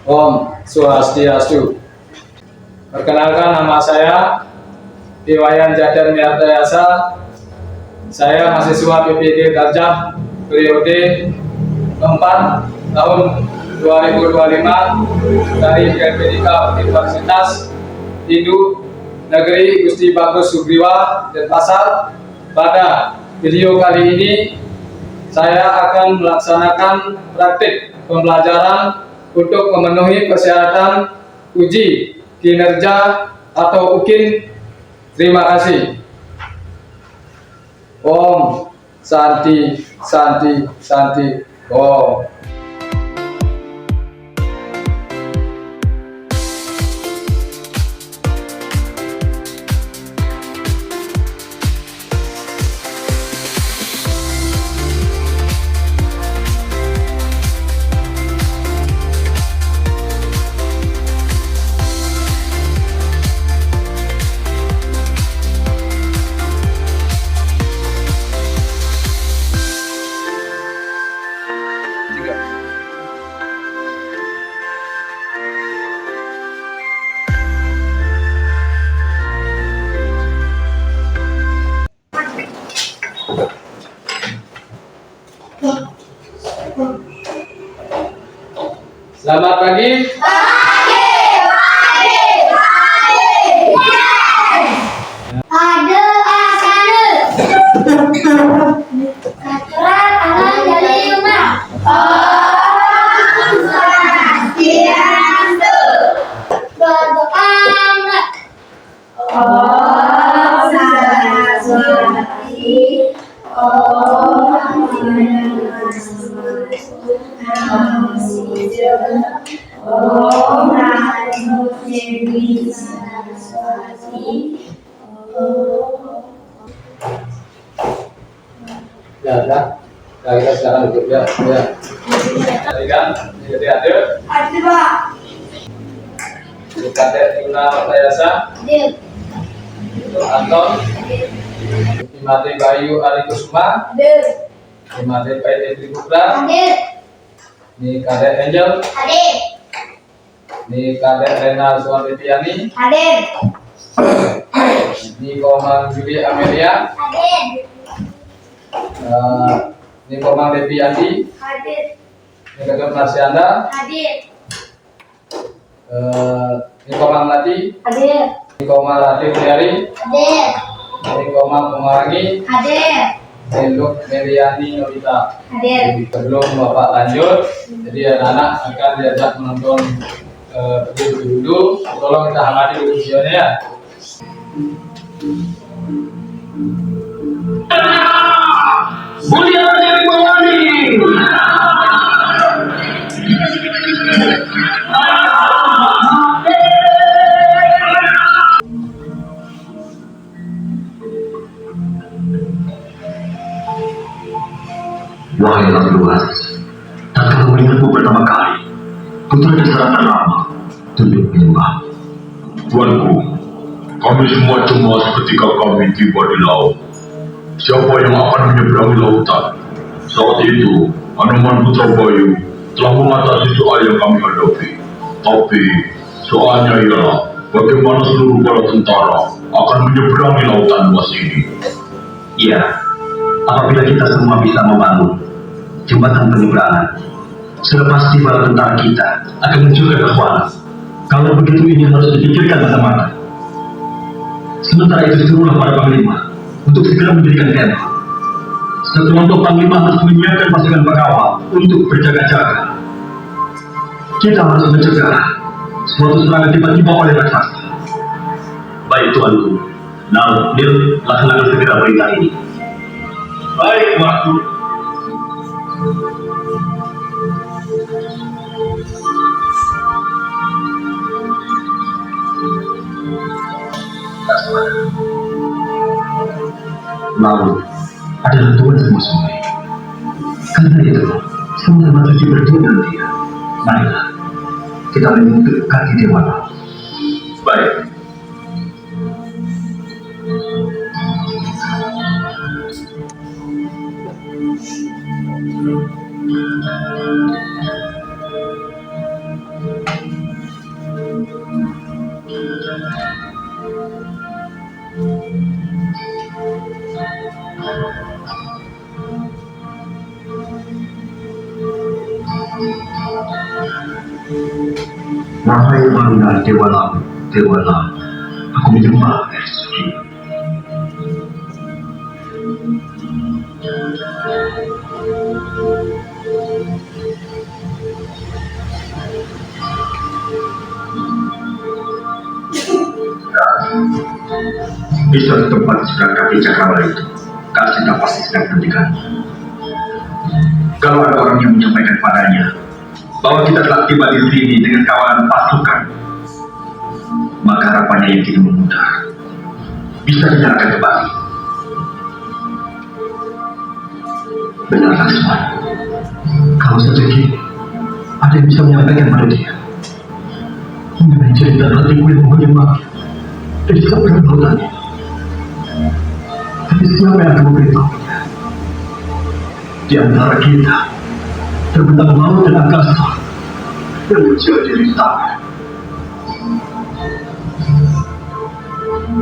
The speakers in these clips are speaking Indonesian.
Om Swastiastu. Perkenalkan, nama saya Iwayan Jaden Miartayasa. Saya mahasiswa PPG Darjah periode 4 tahun 2025 dari PPDK Universitas Hindu Negeri Gusti Bagus Sugriwa Denpasar. Pada video kali ini saya akan melaksanakan praktik pembelajaran untuk memenuhi persyaratan uji kinerja atau UKIN. Terima kasih. Om Santi Santi Santi Om. Selamat pagi. Ada asana. Katra tangan dari rumah. Om Swastiastu. Berdoa. Om Swastiastu. Ya, kita silakan duduk ya. Tadi kan, jadi ada. Ada Pak. Kadek Yuna Martayasa, Hadir. Anton, Imade Bayu Arikusuma, Hadir. Imade Paiti Putra, Hadir. ini Kadek Angel, Hadir. ini Kadek Rena Suwantiani, Hadir. ini Komang Juli Amelia, Hadir. ini Komang Devi Andi, Hadir. ini Kedua Marsianda, Hadir. ini Komang Lati, Hadir. ini Komang Latif Liari, Hadir. ini Komang Kumarangi, Hadir. ini Luk Meliani Novita. Hadir. Sebelum Bapak lanjut, jadi anak-anak akan diajak menonton video dulu. Tolong kita amati dulu videonya ya. Mulia Dewi Bawani. Wahai Ratu Luas, tatkala melihatmu pertama kali, putra desa ternama tunduk menyembah. Tuanku, kami semua cemas ketika kami tiba di laut. Siapa yang akan menyeberangi lautan? Saat itu, Anoman Putra Bayu telah mengatasi soal yang kami hadapi. Tapi, soalnya ialah bagaimana seluruh bala tentara akan menyeberangi lautan luas ini. Iya, apabila kita semua bisa membangun jembatan penyeberangan, sudah pasti para tentara kita akan mencuri kekuatan. Kalau begitu ini harus dipikirkan matang-matang. Sementara itu suruhlah para panglima untuk segera mendirikan kemah. Sekelompok panglima harus menyiapkan pasukan pengawal untuk berjaga-jaga. Kita harus mencegah suatu serangan tiba-tiba oleh raksasa. Baik tuanku, Nil, laksanakan segera perintah ini. Baik, Waktu. Laut adalah Tuhan semua sungai. Karena itu, semua manusia berdua dengan dia. Marilah, kita menuntut kaki Dewa Laut. Baik. Wahai Bangga Dewa Lam, aku menyembah Esti. Di suatu tempat sedang kaki Cakrawala itu, Kak Sinta pasti sedang pendidikan. Kalau ada orang yang menyampaikan padanya bahwa kita telah tiba di sini dengan kawalan pasukan, maka harapannya yang kini memudar bisa dinyalakan kembali. Benar Laksman, kalau saja kini ada yang bisa menyampaikan pada dia mengenai cerita hatiku yang menyemak dari seberang lautannya. Tapi siapa yang akan memberitahunya? Di antara kita terbentang laut dan angkasa yang menjadi rintangan.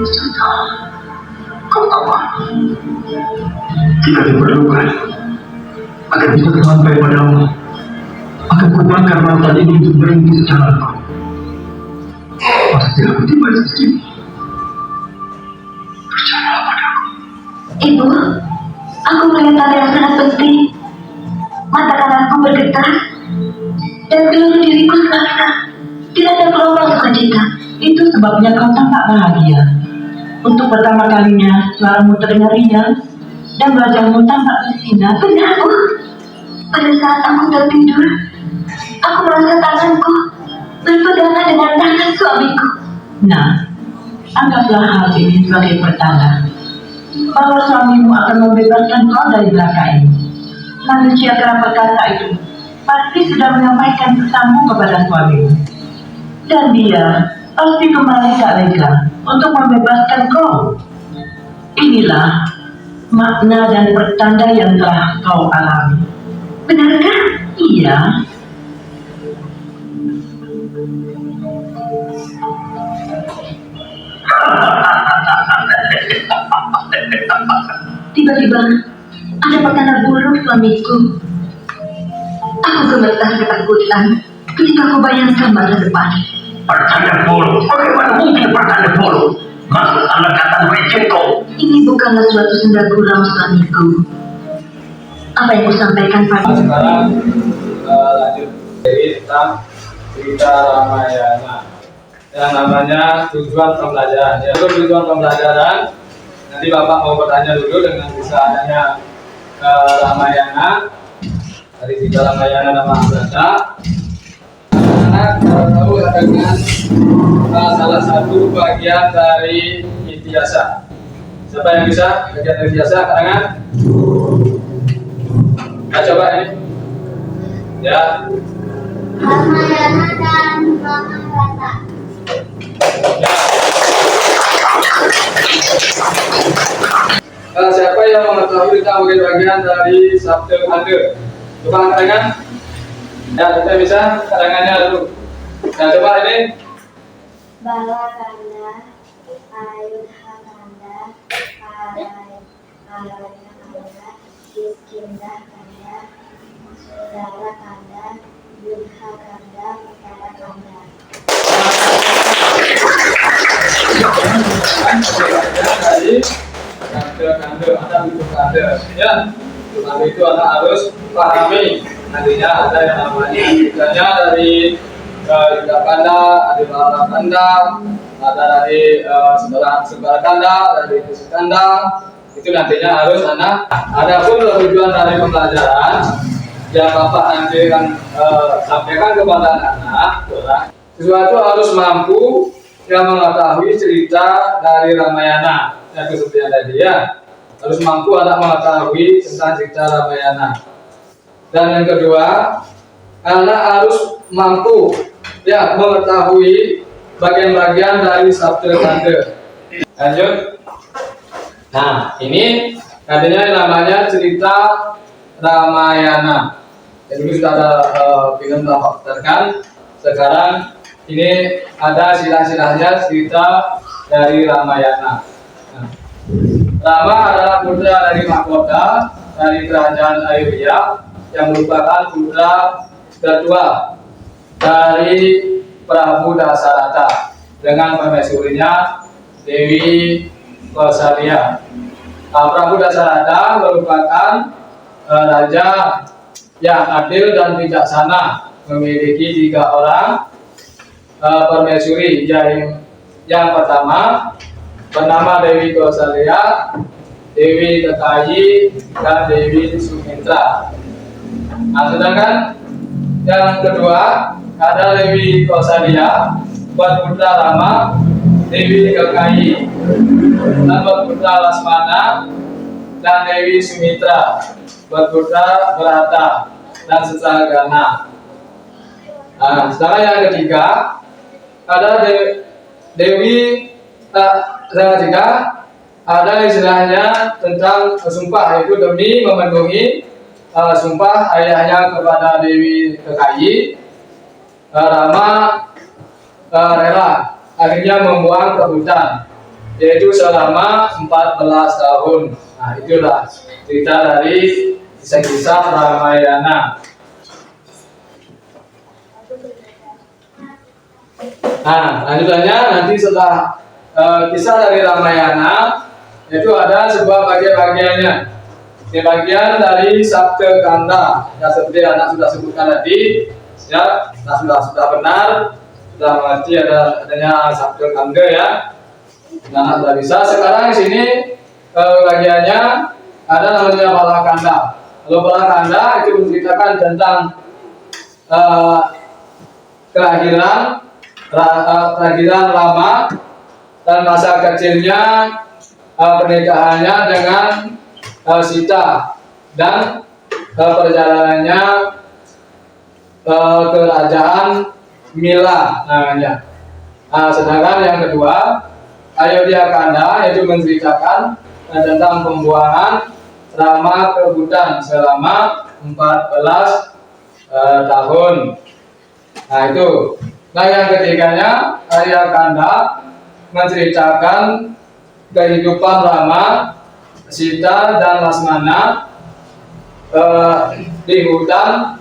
Serta kau tahu jika diperlukan agar bisa sampai padamu, akan kubakar lautan ini untuk berhenti secara penuh. Pasti aku tiba di sini. Percayalah padaku. Ibu, aku melihat tanda yang sangat penting. Mata kananku bergetar dan seluruh diriku serasa tidak ada gelombang sukacita. Itu sebabnya kau tampak bahagia. Untuk pertama kalinya suaramu terdengar ringan dan wajahmu tampak bersinar. Benar, Bu. Pada saat aku tertidur, aku merasa tanganku berpegangan dengan tangan suamiku. Nah, anggaplah hal ini sebagai pertanda bahwa suamimu akan membebaskan kau dari belaka ini. Manusia kerap perkasa itu pasti sudah menyampaikan pesanmu kepada suamimu, dan dia pasti kembali tak lega untuk membebaskan kau. Inilah makna dan pertanda yang telah kau alami. Benarkah? Iya. Tiba-tiba ada pertanda buruk suamiku. Aku gemetar ketakutan ketika aku bayangkan masa depan. Pertanda buruk? Bagaimana mungkin pertanda buruk? Maksud Anda kata Wejengko? Ini bukanlah suatu senda gurau suamiku. Apa yang kusampaikan Nah, padamu? sekarang lanjut dari tentang cerita Ramayana yang namanya tujuan pembelajaran. Yaitu tujuan pembelajaran. Nanti Bapak mau bertanya dulu dengan bisa adanya Ramayana dari cerita Ramayana dan Mahabharata. Anak tahu dengan salah satu bagian dari Ityasa. Siapa yang bisa bagian dari Ityasa? Karangan? Nah, coba ini. Ya. Ramayana dan Mahabharata. Siapa yang mengetahui tentang bagian dari Sabda Kanda? Coba angkat tangan. Ya, kita bisa karangannya dulu. Nah, coba ini. Bala Kanda, Ayudha Kanda, Aranya Kanda, Kiskinda Kanda, Sudara Kanda, Yudha Kanda, Utara Kanda. Dari Sabda Kanda atau Buku Kanda. Ya, Kanda itu anak harus pahami. Nantinya ada yang namanya misalnya dari Yuda Kanda, ada Bala Kanda, ada dari Sebarang Kanda, dari Kusi Kanda. Itu nantinya harus anak. Adapun tujuan dari pembelajaran yang Bapak nanti akan sampaikan kepada anak-anak adalah sesuatu harus mampu yang mengetahui cerita dari Ramayana. Yang seperti yang tadi ya, harus mampu anak mengetahui tentang cerita Ramayana. Dan yang kedua, anak harus mampu ya mengetahui bagian-bagian dari Sabda Kanda. Lanjut. Nah, ini nantinya namanya cerita Ramayana. Jadi sudah ada film mendaftarkan. Sekarang ini ada silah-silahnya cerita dari Ramayana. Nah, Rama adalah putra dari mahkota dari kerajaan Ayodhya yang merupakan putra tertua dari Prabu Dasarata dengan permaisurinya Dewi Kausalya. Prabu Dasarata merupakan raja yang adil dan bijaksana, memiliki 3 orang permaisuri. Yang pertama bernama Dewi Kausalya, Dewi Kekayi, dan Dewi Sumitra. Sedangkan yang kedua ada Dewi Kausalya berputra Rama, Dewi Kekayi, dan berputra Lasmana, dan Dewi Sumitra berputra Berata dan Sesaggana. Sedangkan yang ketiga ada ada istilahnya tentang sumpah, yaitu demi memenuhi sumpah ayahnya kepada Dewi Kekayi, Rama rela akhirnya membuang ke hutan, yaitu selama 14 tahun. Itulah cerita dari kisah-kisah Ramayana. Lanjutannya nanti setelah kisah dari Ramayana itu ada sebuah bagian-bagiannya. Ini bagian dari Sabda Kanda, ya seperti anak sudah sebutkan tadi, ya sudah benar, sudah mengerti adanya Sabda Kanda ya. Anak sudah bisa. Sekarang di sini bagiannya ada namanya Balakanda. Kalau Balakanda itu menceritakan tentang kelahiran Rama dan masa kecilnya, pernikahannya dengan Sita, dan perjalanannya ke kerajaan Mila namanya. Sedangkan yang kedua Ayodhya Kanda yaitu menceritakan tentang pembuangan Rama ke hutan selama 14 tahun. Itu. Yang ketiganya Ayodhya Kanda menceritakan kehidupan Rama, Sita, dan Lasmana di hutan,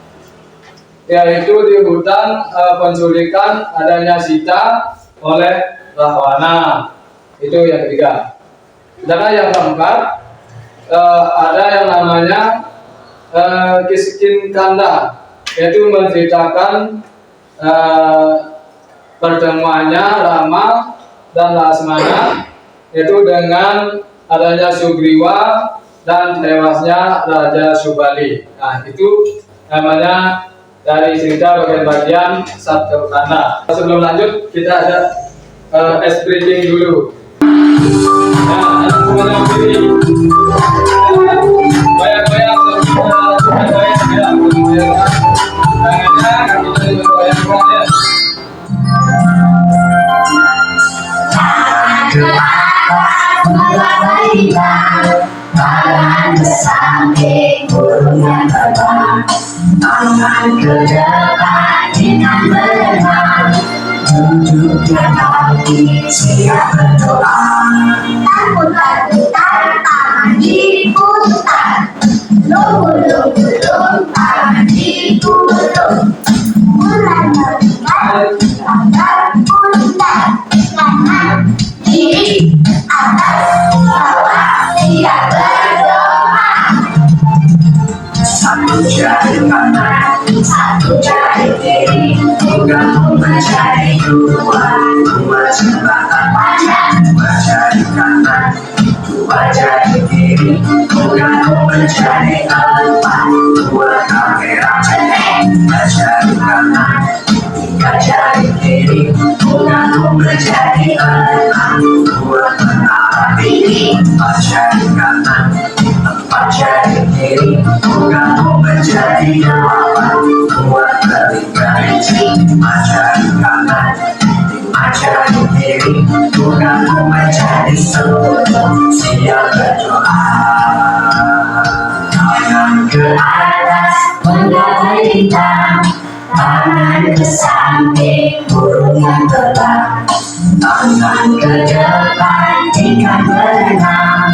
yaitu di hutan penculikan adanya Sita oleh Rahwana. Itu yang ketiga. Dan yang keempat ada yang namanya Kiskin Kanda, yaitu menceritakan pertemuannya Rama dan Lasmana, yaitu dengan adanya Sugriwa dan tewasnya Raja Subali. Itu namanya dari cerita bagian-bagian Sabda Kanda. Sebelum lanjut kita ada briefing dulu. Semuanya berdiri. Goyang-goyang, tangannya kita goyang-goyang ya. Tangan ke samping, burungnya terbang. Tangan ke depan dengan berenang. Duduk di kaki, siap berdoa. Putar-putar, tangan diputar. Lumpuh-lumpuh, tangan digulung. Bulan meninggal, langgar putar. Kanan, kiri, atas, bawah, siap berdoa. Satu jari kanan, satu jari kiri. Gabung menjadi dua jembatan panjang. Dua jari kanan, dua jari kiri. Gabung menjadi empat, dua kamera jelek. Dua jari kanan, tiga jari kiri. Gabung menjadi enam, dua menara tinggi. Empat jari kanan, empat jari kiri. Gabung menjadi delapan, dua telinga. Lima jari kanan, lima jari kiri. Gabung menjadi 10, siap berdoa. Tangan ke atas, menggapai hitam. Tangan ke samping, burung yang terbang. Tangan ke depan, ikan berenang.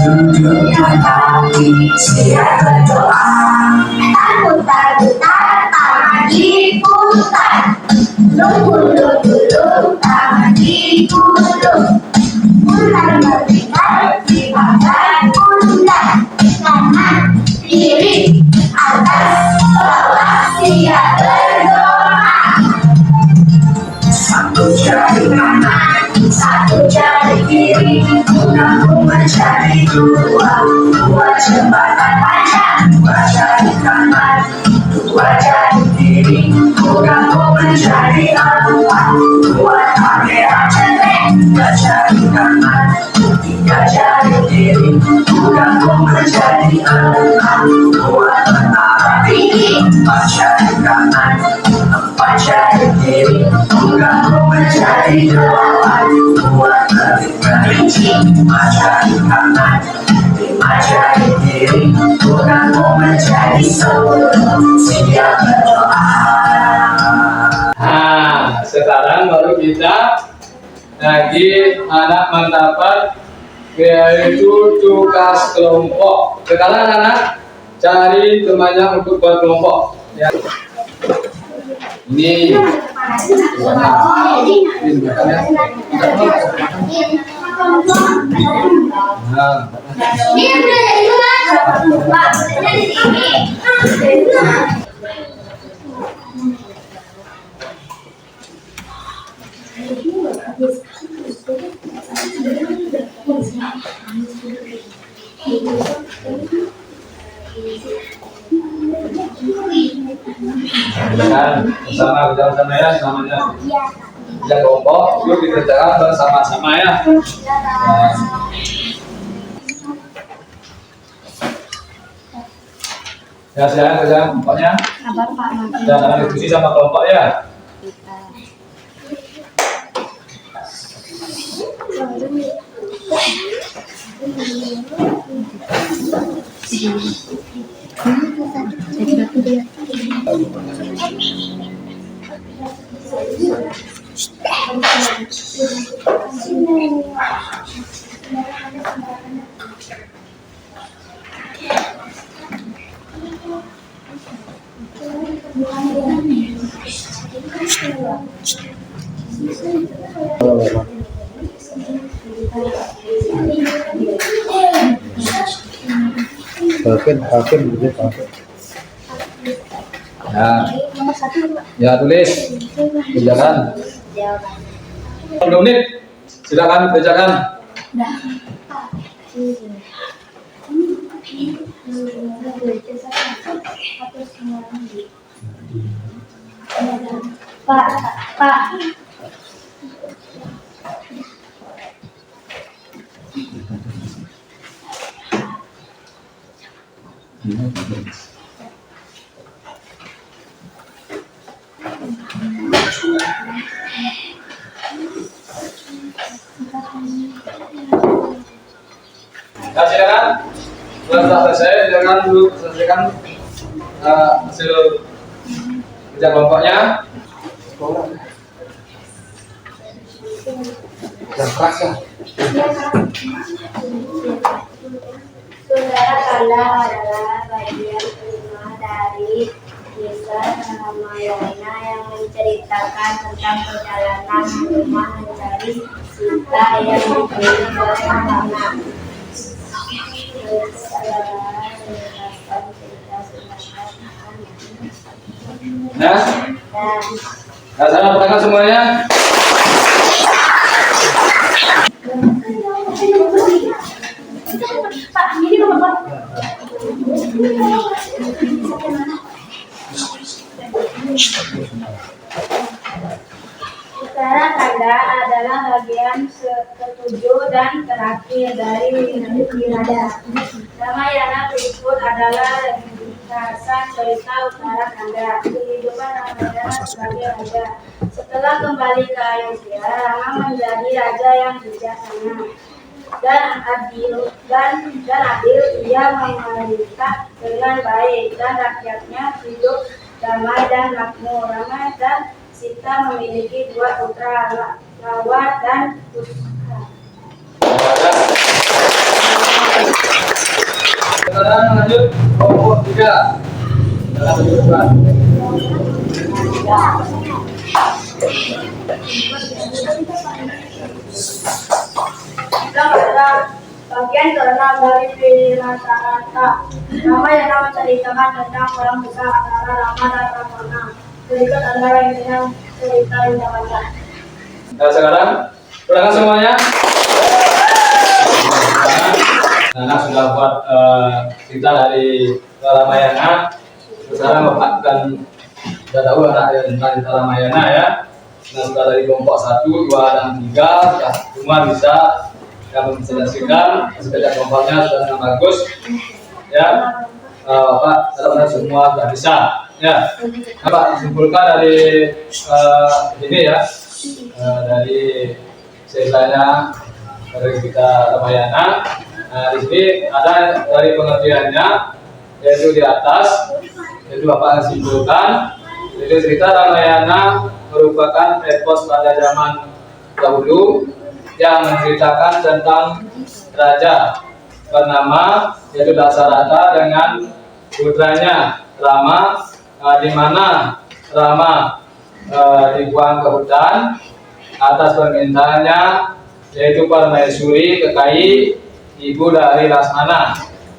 Duduk di kaki, siap berdoa. Putar-putar, tangan diputar. Bulu-bulu tangan di bulu, mulai bergerak di bagian pundak, kanan kiri atas bawah siap berdoa. Satu jari kanan, satu jari kiri, bungaku menjadi dua, dua jembatan panjang, dua jari kanan, dua jari kiri, bungaku menjadi empat, dua kamera centeng, dua jari kanan, tiga jari kiri, bungaku menjadi enam, dua menara tinggi, empat jari kanan, empat jari kiri, bungaku menjadi delapan, dua kelinci, lima jari kanan, lima jari kiri, bungaku menjadi 10, siap berdoa. Nah, sekarang baru kita lagi anak mendapat yaitu tugas kelompok. Sekarang anak cari temannya untuk buat kelompok. Ya. Ini bersama bersama ya namanya kerja kelompok itu dikerjakan bersama-sama ya. Ya silakan kerja kelompoknya. Jangan diskusi sama kelompok ya. Ya tulis kerjakan 10 menit silakan kerjakan. Pak. Ya silakan. Setelah selesai silakan dulu selesaikan hasil kerja kelompoknya. Yang keras ya. Saudara Kanda adalah bagian kelima dari kisah Ramayana yang menceritakan tentang perjalanan Hanuman mencari Sita yang diburu oleh Ravana. Nah, sama perkenalkan semuanya. Pak, ini nomor Utara Kanda adalah bagian ketujuh dan terakhir dari Wirada. Ramayana berikut adalah ringkasan cerita Utara Kanda. Kehidupan Ramayana sebagai raja. Setelah kembali ke Ayodhya, Rama menjadi raja yang bijaksana dan adil, ia memerintah dengan baik dan rakyatnya hidup damai dan makmur. Rama dan Sita memiliki dua putra, Rawa dan Kushka. Sekarang lanjut kelompok 3. Dalam kehidupan. Undang adalah bagian keenam dari Wirasarata. Ramayana menceritakan tentang perang besar antara Rama dan Ravana. Berikut adalah ringkasan cerita yang dapat. Nah sekarang ulangan semuanya. Nana sudah buat cerita dari Ramayana. Sekarang Bapak kan sudah tahu ada tentang cerita Ramayana ya. Nah sudah dari kelompok 1, 2, dan 3 ya, semua bisa menjelaskan sekedar kelompoknya sudah sangat bagus ya. Bapak benar semua sudah bisa ya. Bapak simpulkan dari ini ya, dari ceritanya dari kita Ramayana. Nah di sini ada dari pengertiannya yaitu di atas, yaitu Bapak simpulkan. Jadi cerita Ramayana merupakan epos pada zaman dahulu yang menceritakan tentang raja bernama yaitu Dasarata dengan putranya Rama, di mana Rama dibuang ke hutan atas permintaannya yaitu Parmaeswari Kekayi ibu dari Lakshmana.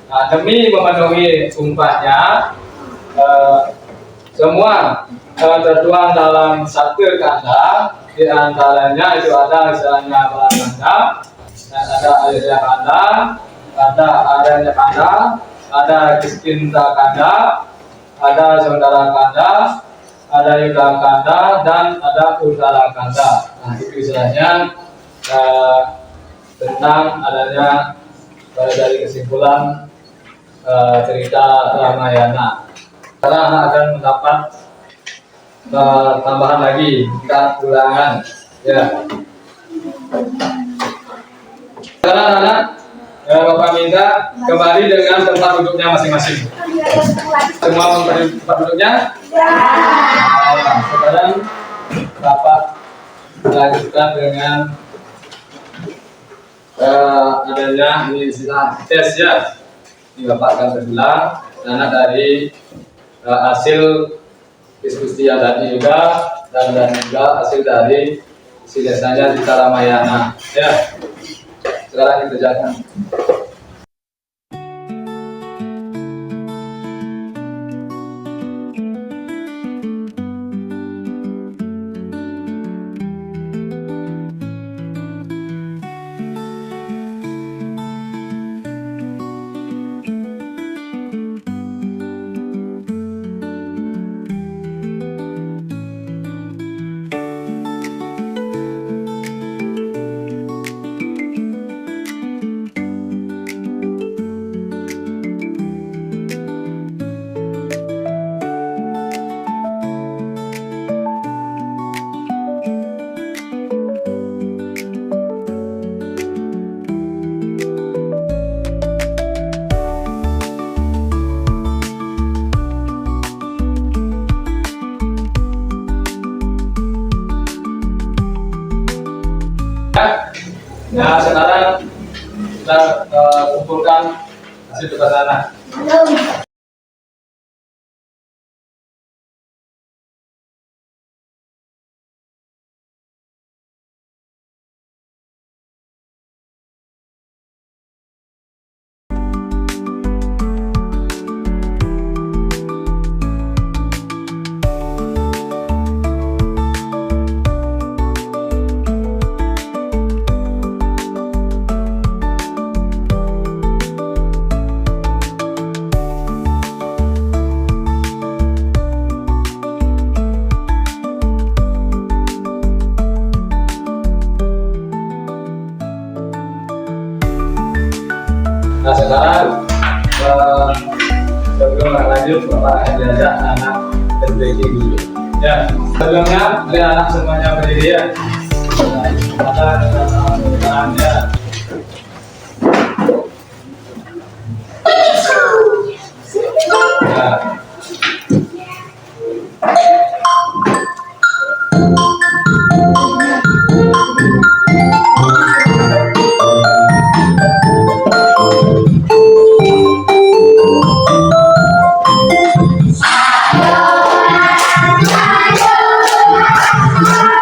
Nah, demi memenuhi sumpahnya semua tertuang dalam satu kanda, di antaranya itu ada misalnya Balakanda, dan ada Ayodhya Kanda, ada Aranya Kanda, ada Kiskinta Kanda, ada Saudara Kanda, ada Yuda Kanda, dan ada Uttara Kanda. Nah itu istilahnya tentang adanya dari kesimpulan cerita Ramayana. Sekarang anak akan mendapat tambahan lagi, kita ulangan ya. Sekarang anak Bapak minta kembali dengan tempat duduknya masing-masing. Semua memberi tempat duduknya? Ya. Nah, sekarang Bapak lanjutkan dengan adanya ini istilah tes ya. Ini Bapak akan berulang karena dari hasil diskusi yang tadi juga dan juga hasil dari silesanya cerita Ramayana ya. Sekarang dikerjakan. Nah sekarang kita kumpulkan hasil tugas anak. Nah sekarang sebelum lanjut Bapak akan diajak anak berdiri dulu. Ya sebelumnya mari anak semuanya berdiri ya. Ada tangannya. Nah. Ayo,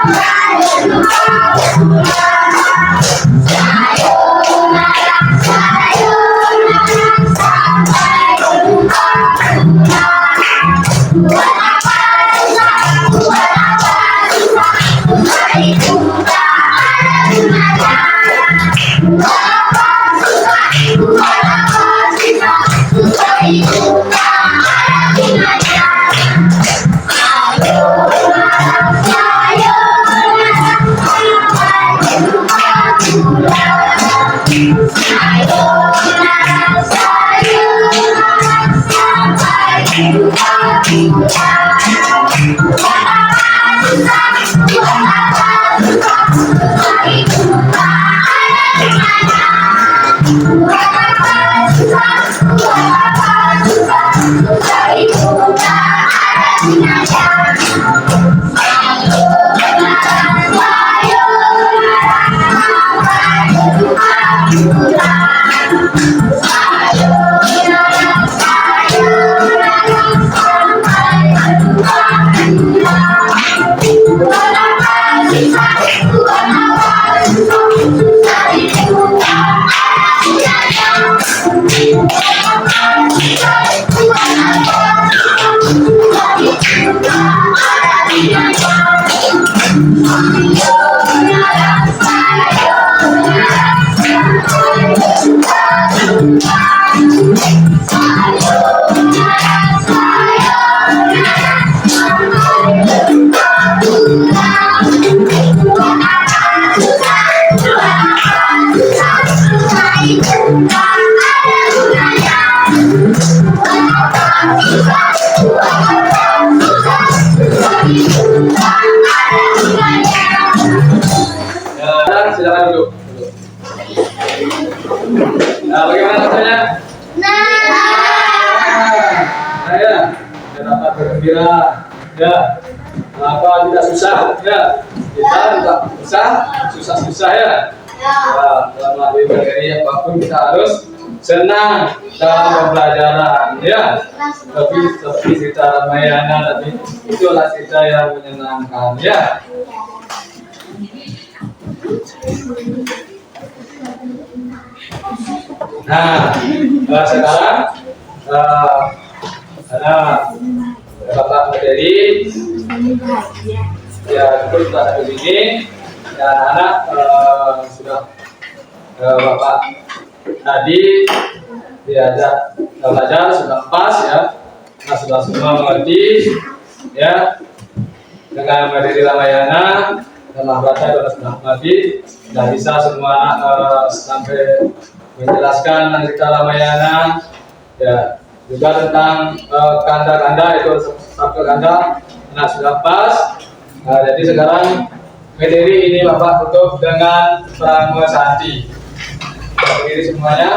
Ya, silakan duduk. Nah, bagaimana rasanya? Saya dapat bergembira. Ya, apa tidak susah? Ya, kita tidak susah ya. Dalam menghadapi materi apapun kita harus senang dalam pembelajaran. Ya, tapi seperti cerita Ramayana tadi, itulah cerita yang menyenangkan. Ya. Nah, sekarang ada Bapak materi ya cukup kita sampai sini ya anak-anak sudah Bapak tadi diajak belajar sudah pas ya, nah, sudah semua mengerti ya dengan materi Ramayana dan Mahabharata sudah mengerti, sudah bisa semua anak sampai menjelaskan cerita Ramayana ya, juga tentang kanda-kanda itu satu kanda, nah sudah pas. Jadi sekarang materi ini Bapak tutup dengan Pramesati. Berdiri semuanya.